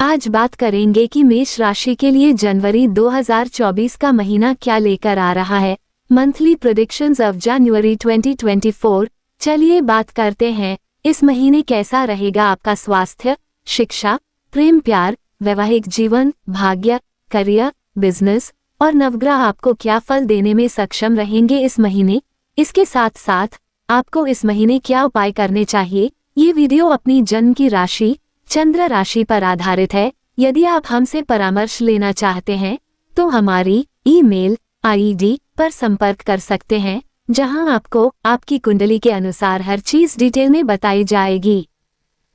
आज बात करेंगे कि मेष राशि के लिए जनवरी 2024 का महीना क्या लेकर आ रहा है। Monthly predictions of January 2024। चलिए बात करते हैं इस महीने कैसा रहेगा आपका स्वास्थ्य, शिक्षा, प्रेम प्यार, वैवाहिक जीवन, भाग्य, करियर, बिजनेस और नवग्रह आपको क्या फल देने में सक्षम रहेंगे इस महीने। इसके साथ साथ आपको इस महीने क्या उपाय करने चाहिए। ये वीडियो अपनी जन्म की राशि चंद्र राशि पर आधारित है। यदि आप हमसे परामर्श लेना चाहते हैं तो हमारी ईमेल आईडी पर संपर्क कर सकते हैं, जहां आपको आपकी कुंडली के अनुसार हर चीज डिटेल में बताई जाएगी।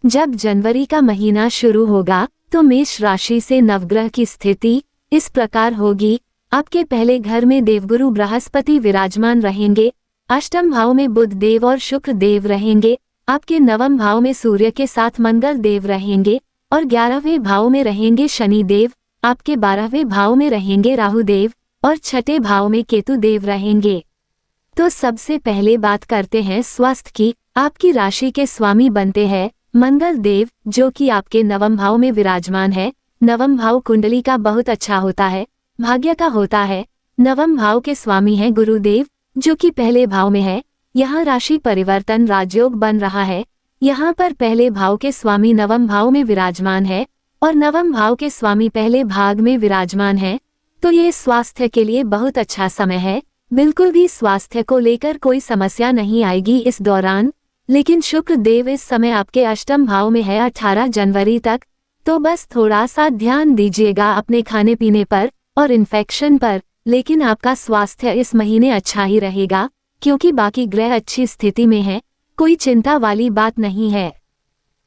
जब जनवरी का महीना शुरू होगा तो मेष राशि से नवग्रह की स्थिति इस प्रकार होगी। आपके पहले घर में देवगुरु बृहस्पति विराजमान रहेंगे, अष्टम भाव में बुध देव और शुक्र देव रहेंगे, आपके नवम भाव में सूर्य के साथ मंगल देव रहेंगे और 11वें भाव में रहेंगे शनि देव, आपके 12वें भाव में रहेंगे राहु देव और छठे भाव में केतु देव रहेंगे। तो सबसे पहले बात करते हैं स्वास्थ्य की। आपकी राशि के स्वामी बनते हैं मंगल देव, जो कि आपके नवम भाव में विराजमान है। नवम भाव कुंडली का बहुत अच्छा होता है, भाग्य का होता है। नवम भाव के स्वामी हैं गुरुदेव, जो कि पहले भाव में है। यहाँ राशि परिवर्तन राजयोग बन रहा है। यहाँ पर पहले भाव के स्वामी नवम भाव में विराजमान है और नवम भाव के स्वामी पहले भाग में विराजमान है। तो ये स्वास्थ्य के लिए बहुत अच्छा समय है। बिल्कुल भी स्वास्थ्य को लेकर कोई समस्या नहीं आएगी इस दौरान। लेकिन शुक्र देव इस समय आपके अष्टम भाव में है 18 जनवरी तक। तो बस थोड़ा सा ध्यान दीजिएगा अपने खाने पीने पर और इन्फेक्शन पर। लेकिन आपका स्वास्थ्य इस महीने अच्छा ही रहेगा, क्योंकि बाकी ग्रह अच्छी स्थिति में हैं। कोई चिंता वाली बात नहीं है।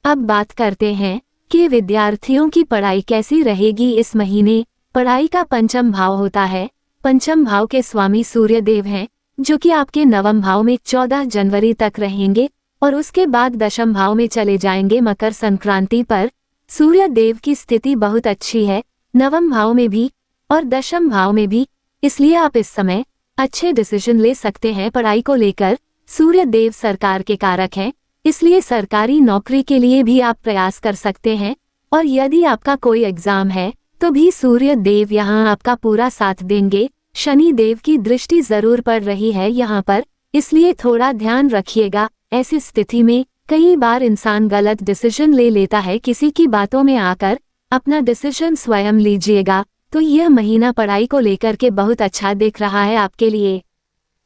अब बात करते हैं कि विद्यार्थियों की पढ़ाई कैसी रहेगी इस महीने। पढ़ाई का पंचम भाव होता है। पंचम भाव के स्वामी सूर्य देव हैं, जो कि आपके नवम भाव में 14 जनवरी तक रहेंगे और उसके बाद दशम भाव में चले जाएंगे मकर संक्रांति पर। सूर्य देव की स्थिति बहुत अच्छी है, नवम भाव में भी और दशम भाव में भी, इसलिए आप इस समय अच्छे डिसीजन ले सकते हैं पढ़ाई को लेकर। सूर्य देव सरकार के कारक हैं, इसलिए सरकारी नौकरी के लिए भी आप प्रयास कर सकते हैं। और यदि आपका कोई एग्जाम है तो भी सूर्य देव यहाँ आपका पूरा साथ देंगे। शनि देव की दृष्टि जरूर पड़ रही है यहाँ पर, इसलिए थोड़ा ध्यान रखिएगा। ऐसी स्थिति में कई बार इंसान गलत डिसीजन ले लेता है, किसी की बातों में आकर अपना डिसीजन स्वयं लीजिएगा। तो यह महीना पढ़ाई को लेकर के बहुत अच्छा दिख रहा है आपके लिए।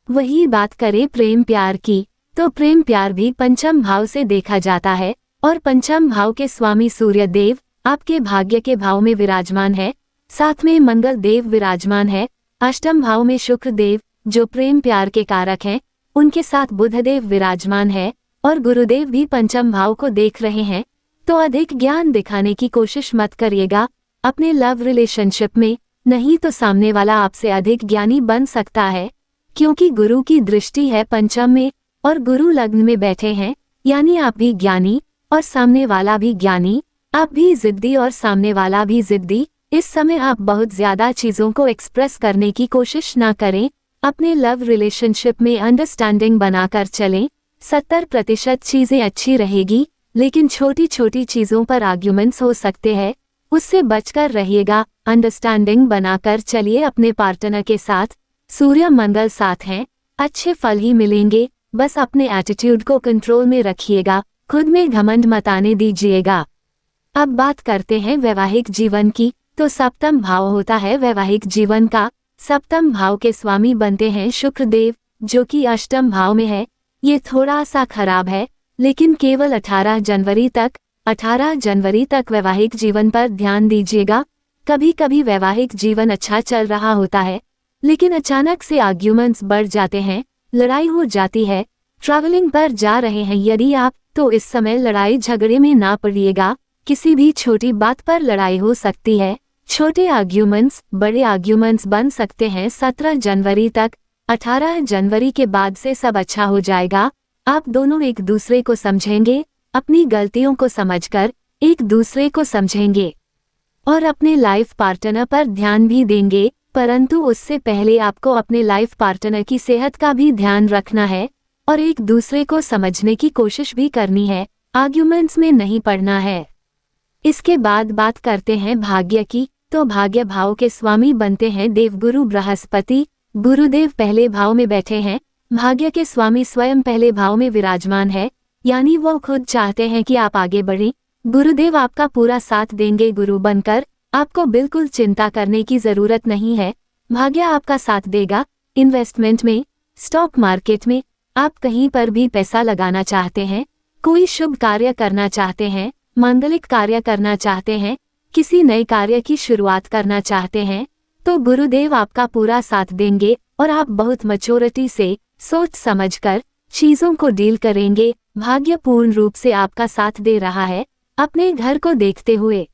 वही बात करें प्रेम प्यार की, तो प्रेम प्यार भी पंचम भाव से देखा जाता है और पंचम भाव के स्वामी सूर्य देव आपके भाग्य के भाव में विराजमान है। साथ में मंगल देव विराजमान है। अष्टम भाव में शुक्र देव, जो प्रेम प्यार के कारक हैं, उनके साथ बुध देव विराजमान है और गुरुदेव भी पंचम भाव को देख रहे हैं। तो अधिक ज्ञान दिखाने की कोशिश मत करिएगा अपने लव रिलेशनशिप में, नहीं तो सामने वाला आपसे अधिक ज्ञानी बन सकता है, क्योंकि गुरु की दृष्टि है पंचम में और गुरु लग्न में बैठे हैं। यानी आप भी ज्ञानी और सामने वाला भी ज्ञानी, आप भी जिद्दी और सामने वाला भी जिद्दी। इस समय आप बहुत ज्यादा चीजों को एक्सप्रेस करने की कोशिश ना करें। अपने लव रिलेशनशिप में अंडरस्टैंडिंग बनाकर चलें। 70% चीजें अच्छी रहेगी, लेकिन छोटी छोटी चीजों पर आर्ग्यूमेंट्स हो सकते हैं, उससे बचकर रहिएगा। अंडरस्टैंडिंग बनाकर चलिए अपने पार्टनर के साथ। सूर्य मंगल साथ हैं, अच्छे फल ही मिलेंगे। बस अपने एटीट्यूड को कंट्रोल में रखिएगा, खुद में घमंड मत आने दीजिएगा। अब बात करते हैं वैवाहिक जीवन की, तो सप्तम भाव होता है वैवाहिक जीवन का। सप्तम भाव के स्वामी बनते हैं शुक्र देव, जो कि अष्टम भाव में है। ये थोड़ा सा खराब है, लेकिन केवल 18 जनवरी तक। 18 जनवरी तक वैवाहिक जीवन पर ध्यान दीजिएगा। कभी कभी वैवाहिक जीवन अच्छा चल रहा होता है, लेकिन अचानक से आर्ग्यूमेंट्स बढ़ जाते हैं, लड़ाई हो जाती है। ट्रैवलिंग पर जा रहे हैं यदि आप, तो इस समय लड़ाई झगड़े में ना पड़िएगा। किसी भी छोटी बात पर लड़ाई हो सकती है। छोटे आर्ग्यूमेंट्स बड़े आर्ग्यूमेंट्स बन सकते हैं 17 जनवरी तक। 18 जनवरी के बाद से सब अच्छा हो जाएगा। आप दोनों एक दूसरे को समझेंगे, अपनी गलतियों को समझकर एक दूसरे को समझेंगे और अपने लाइफ पार्टनर पर ध्यान भी देंगे। परंतु उससे पहले आपको अपने लाइफ पार्टनर की सेहत का भी ध्यान रखना है और एक दूसरे को समझने की कोशिश भी करनी है। आर्ग्यूमेंट्स में नहीं पड़ना है। इसके बाद बात करते हैं भाग्य की। तो भाग्य भाव के स्वामी बनते हैं देवगुरु बृहस्पति। गुरुदेव पहले भाव में बैठे हैं। भाग्य के स्वामी स्वयं पहले भाव में विराजमान है, यानी वो खुद चाहते हैं कि आप आगे बढ़ें। गुरुदेव आपका पूरा साथ देंगे। गुरु बनकर आपको बिल्कुल चिंता करने की जरूरत नहीं है। भाग्य आपका साथ देगा। इन्वेस्टमेंट में, स्टॉक मार्केट में, आप कहीं पर भी पैसा लगाना चाहते हैं, कोई शुभ कार्य करना चाहते हैं, मांगलिक कार्य करना चाहते हैं, किसी नए कार्य की शुरुआत करना चाहते हैं, तो गुरुदेव आपका पूरा साथ देंगे और आप बहुत मैच्योरिटी से सोच समझकर चीजों को डील करेंगे। भाग्य पूर्ण रूप से आपका साथ दे रहा है अपने घर को देखते हुए।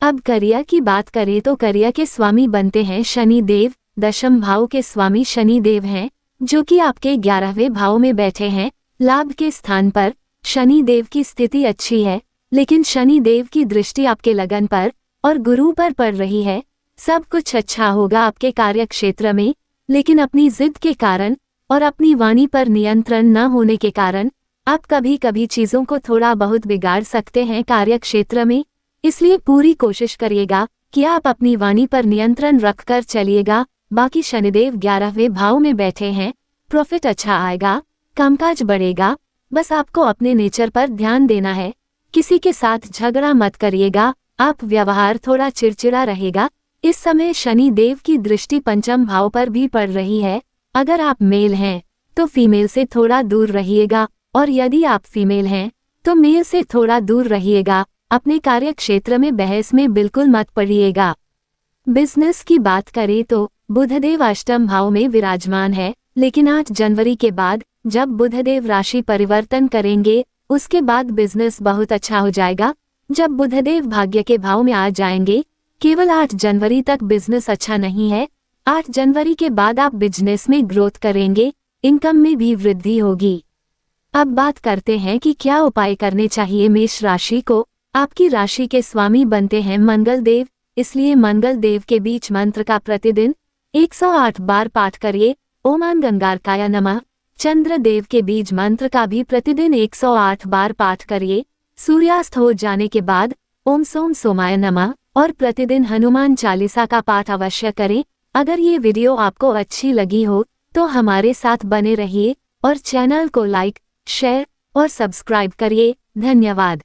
अब करियर की बात करें तो करियर के स्वामी बनते हैं शनि देव। दशम भाव के स्वामी शनि देव हैं, जो कि आपके 11वें भाव में बैठे हैं लाभ के स्थान पर। शनि देव की स्थिति अच्छी है, लेकिन शनि देव की दृष्टि आपके लगन पर और गुरु पर पड़ रही है। सब कुछ अच्छा होगा आपके कार्य क्षेत्र में, लेकिन अपनी जिद के कारण और अपनी वाणी पर नियंत्रण न होने के कारण आप कभी कभी चीजों को थोड़ा बहुत बिगाड़ सकते हैं कार्य क्षेत्र में। इसलिए पूरी कोशिश करिएगा कि आप अपनी वाणी पर नियंत्रण रखकर चलिएगा। बाकी शनिदेव 11वें भाव में बैठे हैं, प्रॉफिट अच्छा आएगा, कामकाज बढ़ेगा। बस आपको अपने नेचर पर ध्यान देना है। किसी के साथ झगड़ा मत करिएगा, आप व्यवहार थोड़ा चिड़चिड़ा रहेगा। इस समय शनि देव की दृष्टि पंचम भाव पर भी पड़ रही है। अगर आप मेल हैं तो फीमेल से थोड़ा दूर रहिएगा, और यदि आप फीमेल हैं तो मेल से थोड़ा दूर रहिएगा। अपने कार्य क्षेत्र में बहस में बिल्कुल मत पड़िएगा। बिजनेस की बात करें तो बुधदेव अष्टम भाव में विराजमान है, लेकिन 8 जनवरी के बाद जब बुधदेव राशि परिवर्तन करेंगे उसके बाद बिजनेस बहुत अच्छा हो जाएगा। जब बुधदेव भाग्य के भाव में आ जाएंगे, केवल 8 जनवरी तक बिजनेस अच्छा नहीं है। 8 जनवरी के बाद आप बिजनेस में ग्रोथ करेंगे, इनकम में भी वृद्धि होगी। अब बात करते हैं कि क्या उपाय करने चाहिए मेष राशि को। आपकी राशि के स्वामी बनते हैं मंगल देव, इसलिए मंगल देव के बीच मंत्र का प्रतिदिन 108 बार पाठ करिए। ओम गंगार्काय नमः। चंद्र देव के बीज मंत्र का भी प्रतिदिन 108 बार पाठ करिए। सूर्यास्त हो जाने के बाद ओम सोम सोमाय नमः और प्रतिदिन हनुमान चालीसा का पाठ अवश्य करें। अगर ये वीडियो आपको अच्छी लगी हो तो हमारे साथ बने रहिए और चैनल को लाइक, शेयर और सब्सक्राइब करिए। धन्यवाद।